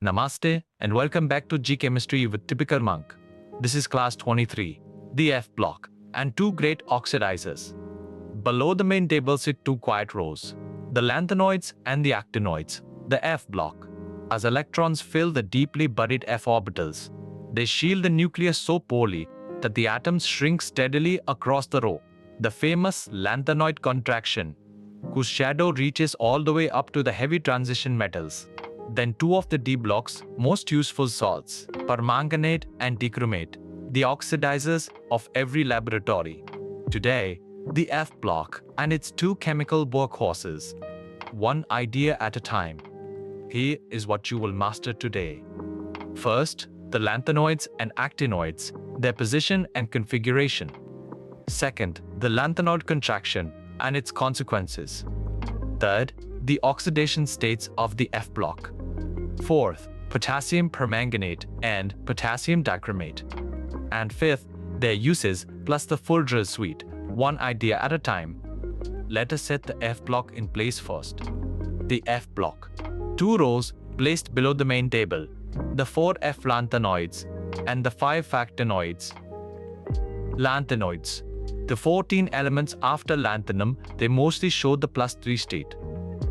Namaste and welcome back to JEE Chemistry with Typical Monk. This is class 23, the F block, and two great oxidizers. Below the main table sit two quiet rows, the lanthanoids and the actinoids, the F block. As electrons fill the deeply buried F orbitals, they shield the nucleus so poorly that the atoms shrink steadily across the row, the famous Lanthanoid contraction, whose shadow reaches all the way up to the heavy transition metals. Then two of the D block's most useful salts, permanganate and dichromate, the oxidizers of every laboratory. Today, the F block and its two chemical workhorses, one idea at a time. Here is what you will master today. First, the lanthanoids and actinoids, their position and configuration. Second, the lanthanoid contraction and its consequences. Third, the oxidation states of the F block. Fourth, potassium permanganate and potassium dichromate. And fifth, their uses plus the full drill suite, one idea at a time. Let us set the F block in place first. The F block. Two rows placed below the main table, the 4 F lanthanoids and the 5 actinoids. Lanthanoids. The 14 elements after lanthanum, they mostly show the +3 state.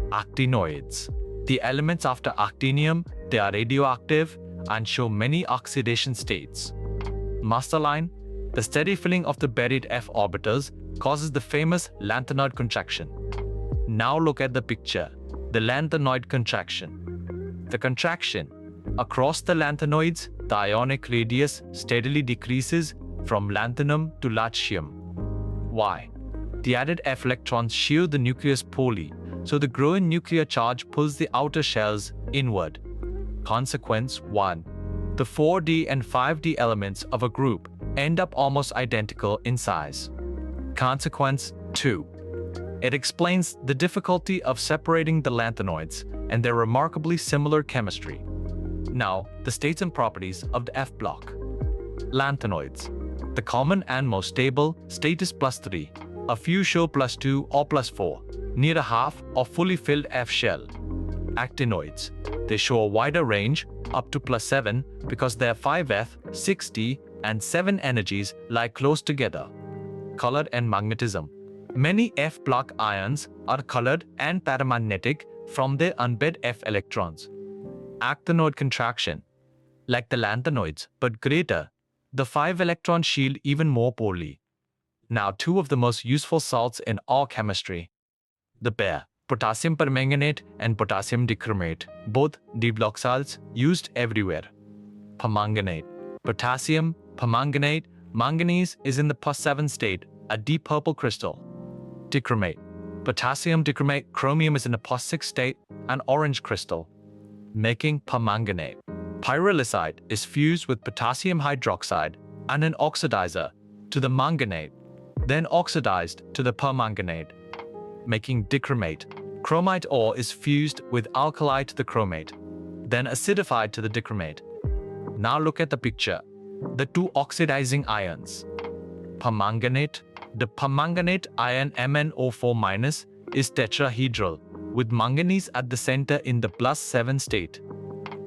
Actinoids. The elements after actinium, they are radioactive and show many oxidation states. Master line: the steady filling of the buried F orbitals causes the famous lanthanoid contraction. Now look at the picture, the lanthanoid contraction. The contraction. Across the lanthanoids, the ionic radius steadily decreases from lanthanum to lutetium. Why? The added F electrons shield the nucleus poorly, so the growing nuclear charge pulls the outer shells inward. Consequence 1. The 4D and 5D elements of a group end up almost identical in size. Consequence 2. It explains the difficulty of separating the lanthanoids and their remarkably similar chemistry. Now, the states and properties of the F block. Lanthanoids. The common and most stable state is +3. A few show +2 or +4, near a half or fully filled F shell. Actinoids. They show a wider range, up to +7, because their 5F, 6D, and 7 energies lie close together. Colored and magnetism. Many F block ions are colored and paramagnetic from their unpaired F electrons. Actinoid contraction. Like the lanthanoids, but greater, the 5 electron shield even more poorly. Now two of the most useful salts in all chemistry. The pair, potassium permanganate and potassium dichromate, both D block salts used everywhere. Permanganate. Potassium, permanganate, manganese is in the +7 state, a deep purple crystal. Dichromate. Potassium dichromate, chromium is in the +6 state, an orange crystal, making permanganate. Pyrrolysite is fused with potassium hydroxide and an oxidizer to the manganate, then oxidized to the permanganate, making dichromate. Chromite ore is fused with alkali to the chromate, then acidified to the dichromate. Now look at the picture. The two oxidizing ions. Permanganate. The permanganate ion MnO4- is tetrahedral, with manganese at the center in the +7 state.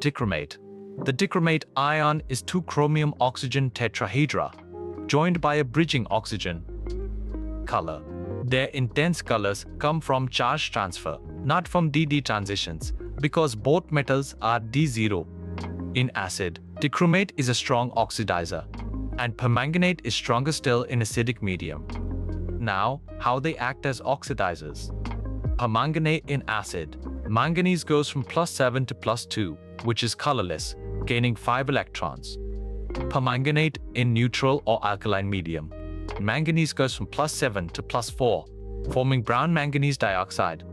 Dichromate. The dichromate ion is two chromium oxygen tetrahedra, joined by a bridging oxygen. Color. Their intense colors come from charge transfer, not from DD transitions, because both metals are D0. In acid, dichromate is a strong oxidizer, and permanganate is stronger still in acidic medium. Now, how they act as oxidizers. Permanganate in acid. Manganese goes from +7 to +2, which is colorless, gaining 5 electrons. Permanganate in neutral or alkaline medium. Manganese goes from +7 to +4, forming brown manganese dioxide.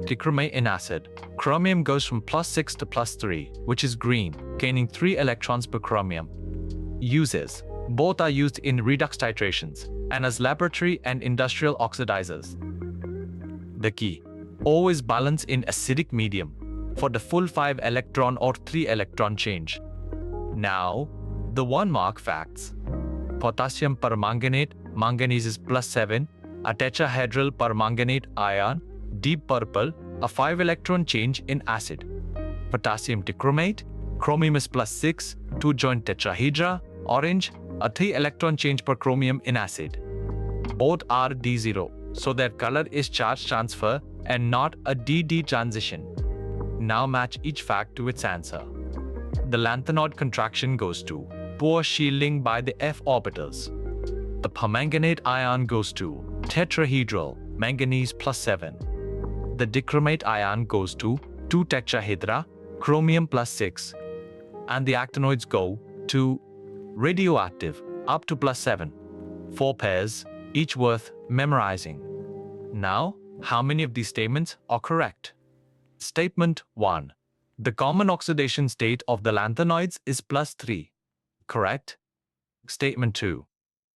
Dichromate in acid. Chromium goes from +6 to +3, which is green, gaining 3 electrons per chromium. Uses. Both are used in redox titrations and as laboratory and industrial oxidizers. The key. Always balance in acidic medium for the full 5 electron or 3 electron change. Now, the 1 mark facts. Potassium permanganate, manganese is +7, a tetrahedral permanganate ion, deep purple, a 5 electron change in acid. Potassium dichromate, Chromium is +6, 2-joint tetrahedra, orange, a 3-electron change per chromium in acid. Both are D0, so their color is charge transfer and not a DD transition. Now match each fact to its answer. The lanthanoid contraction goes to poor shielding by the f orbitals. The permanganate ion goes to tetrahedral, manganese +7. The dichromate ion goes to 2 tetrahedra, chromium +6. And the actinoids go to radioactive, up to +7. 4 pairs, each worth memorizing. Now, how many of these statements are correct? Statement 1. The common oxidation state of the lanthanoids is +3. Correct. Statement 2.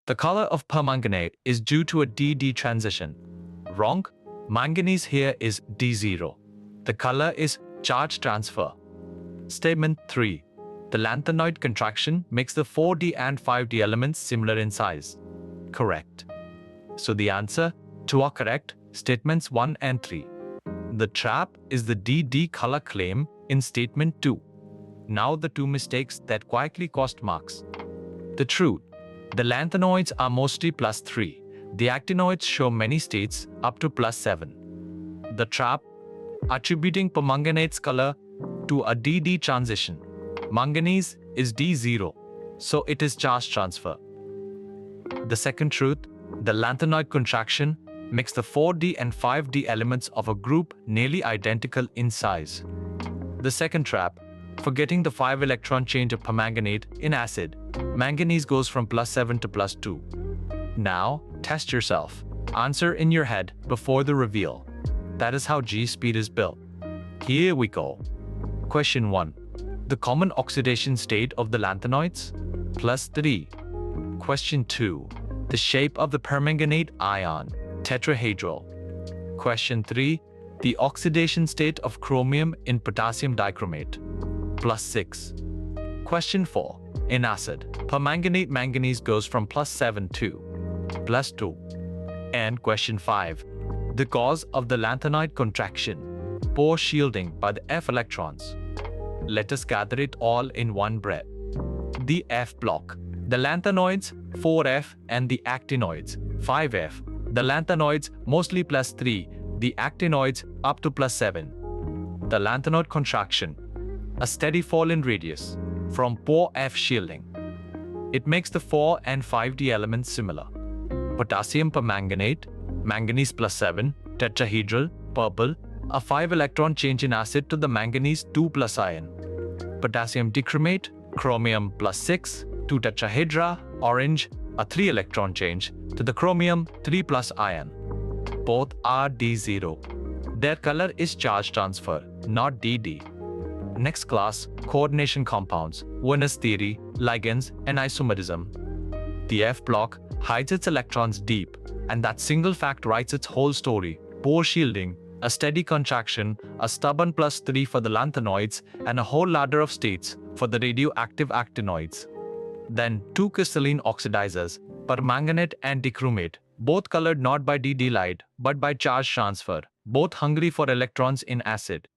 The color of permanganate is due to a DD transition. Wrong. Manganese here is D0. The color is charge transfer. Statement 3. The lanthanoid contraction makes the 4D and 5D elements similar in size. Correct. So the answer 2 are correct, statements 1 and 3. The trap is the DD color claim in statement 2. Now the 2 mistakes that quietly cost marks. The truth. The lanthanoids are mostly +3. The actinoids show many states up to +7. The trap. Attributing permanganate's color to a DD transition. Manganese is D0, so it is charge transfer. The second truth. The lanthanoid contraction makes the 4D and 5D elements of a group nearly identical in size. The second trap. Forgetting the 5-electron change of permanganate in acid, manganese goes from +7 to +2. Now, test yourself. Answer in your head before the reveal. That is how JEE speed is built. Here we go. Question 1. The common oxidation state of the lanthanoids? +3. Question 2. The shape of the permanganate ion? Tetrahedral. Question 3. The oxidation state of chromium in potassium dichromate? +6. Question 4. In acid, permanganate manganese goes from +7 to +2. And question 5. The cause of the lanthanoid contraction? Poor shielding by the F electrons. Let us gather it all in one breath. The F block. The lanthanoids 4F and the actinoids 5F. The lanthanoids mostly +3, the actinoids up to +7. The lanthanoid contraction. A steady fall in radius from poor F shielding. It makes the 4 and 5D elements similar. Potassium permanganate, manganese +7, tetrahedral, purple, a 5-electron change in acid to the manganese 2+ ion. Potassium dichromate, chromium +6, 2 tetrahedra, orange, a 3-electron change to the chromium 3+ ion. Both are D0. Their color is charge transfer, not DD. Next class, coordination compounds, Werner's theory, ligands, and isomerism. The F block hides its electrons deep, and that single fact writes its whole story. Poor shielding, a steady contraction, a stubborn +3 for the lanthanoids, and a whole ladder of states for the radioactive actinoids. Then 2 crystalline oxidizers, permanganate and dichromate, both colored not by DD light but by charge transfer, both hungry for electrons in acid.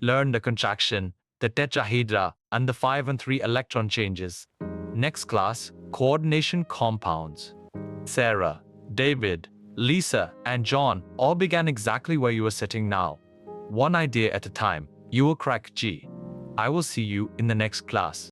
Learn the contraction, the tetrahedra, and the 5 and 3 electron changes. Next class, coordination compounds. Sarah, David, Lisa, and John all began exactly where you are sitting now. One idea at a time. You will crack JEE. I will see you in the next class.